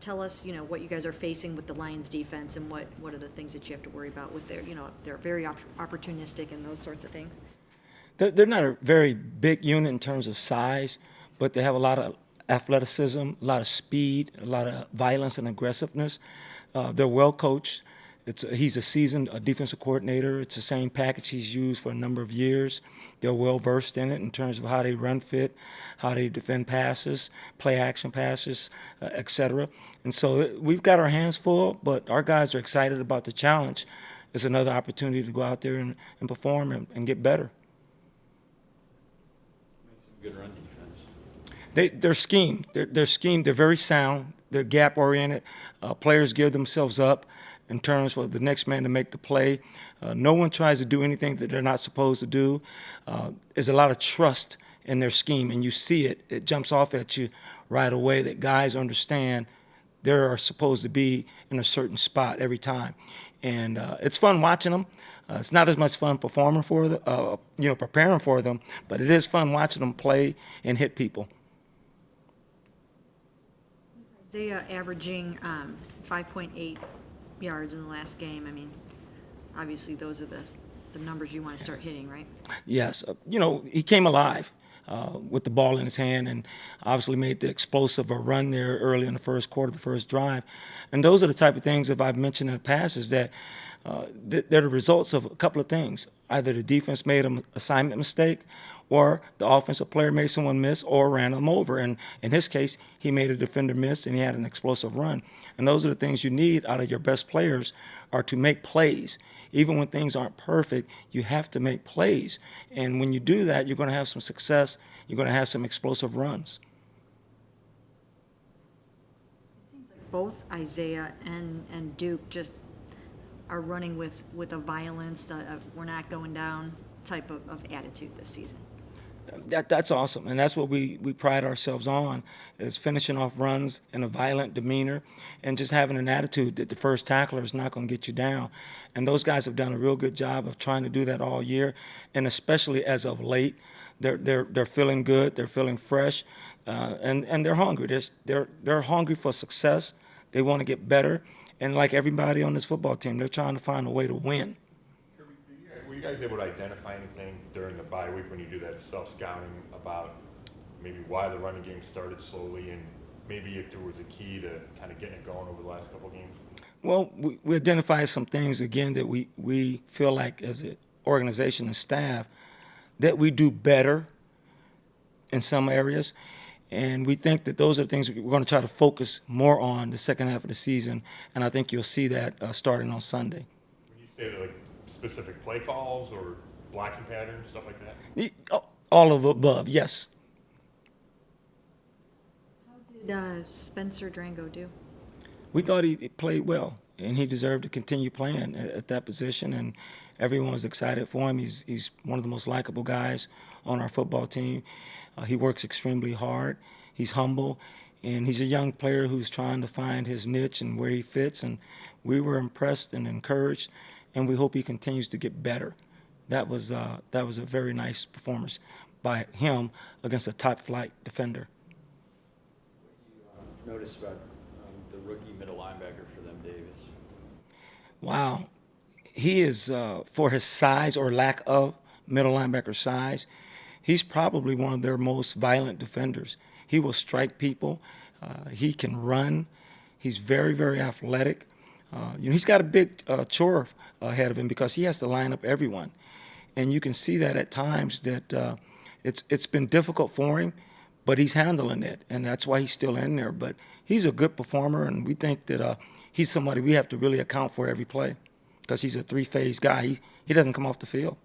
tell us, what you guys are facing with the Lions defense and what are the things that you have to worry about with their, they're very opportunistic and those sorts of things. They're not a very big unit in terms of size, but they have a lot of athleticism, a lot of speed, a lot of violence and aggressiveness. They're well coached. He's a seasoned defensive coordinator. It's the same package he's used for a number of years. They're well versed in it in terms of how they run fit, how they defend passes, play action passes, etc. And so we've got our hands full, but our guys are excited about the challenge. It's another opportunity to go out there and perform and get better. Make some good run defense. They're schemed. They're schemed. They're very sound. They're gap-oriented. Players give themselves up in terms of the next man to make the play. No one tries to do anything that they're not supposed to do. There's a lot of trust in their scheme, and you see it. It jumps off at you right away that guys understand they are supposed to be in a certain spot every time. And it's fun watching them. It's not as much fun performing for them, preparing for them, but it is fun watching them play and hit people. Isaiah averaging 5.8 yards in the last game. I mean, obviously those are the numbers you want to start hitting, right? Yes. He came alive with the ball in his hand and obviously made the explosive run there early in the first quarter, the first drive. And those are the type of things that I've mentioned in the past is that they're the results of a couple of things. Either the defense made an assignment mistake or the offensive player made someone miss or ran them over. And in his case, he made a defender miss and he had an explosive run. And those are the things you need out of your best players are to make plays. Even when things aren't perfect, you have to make plays. And when you do that, you're going to have some success. You're going to have some explosive runs. It seems like both Isaiah and Duke just are running with a violence, we're not going down type of attitude this season. That's awesome, and that's what we pride ourselves on, is finishing off runs in a violent demeanor and just having an attitude that the first tackler is not going to get you down. And those guys have done a real good job of trying to do that all year, and especially as of late, they're feeling good, they're feeling fresh, and they're hungry. They're hungry for success. They want to get better, and like everybody on this football team, they're trying to find a way to win. Were you guys able to identify anything during the bye week when you do that self-scouting about maybe why the running game started slowly and maybe if there was a key to kind of getting it going over the last couple of games? Well, we identified some things, again, that we feel like as an organization and staff that we do better in some areas. And we think that those are the things we're going to try to focus more on the second half of the season. And I think you'll see that starting on Sunday. When you say like specific play calls or blocking patterns, stuff like that? All of the above, yes. How did Spencer Drango do? We thought he played well, and he deserved to continue playing at that position, and everyone was excited for him. He's one of the most likable guys on our football team. He works extremely hard. He's humble, and he's a young player who's trying to find his niche and where he fits, and we were impressed and encouraged, and we hope he continues to get better. That was a very nice performance by him against a top-flight defender. What do you notice about the rookie middle linebacker for them, Davis? Wow. He is, for his size or lack of middle linebacker size, he's probably one of their most violent defenders. He will strike people. He can run. He's very, very athletic. He's got a big chore ahead of him because he has to line up everyone. And you can see that at times that it's been difficult for him, but he's handling it, and that's why he's still in there. But he's a good performer, and we think that he's somebody we have to really account for every play because he's a three-phase guy. He doesn't come off the field.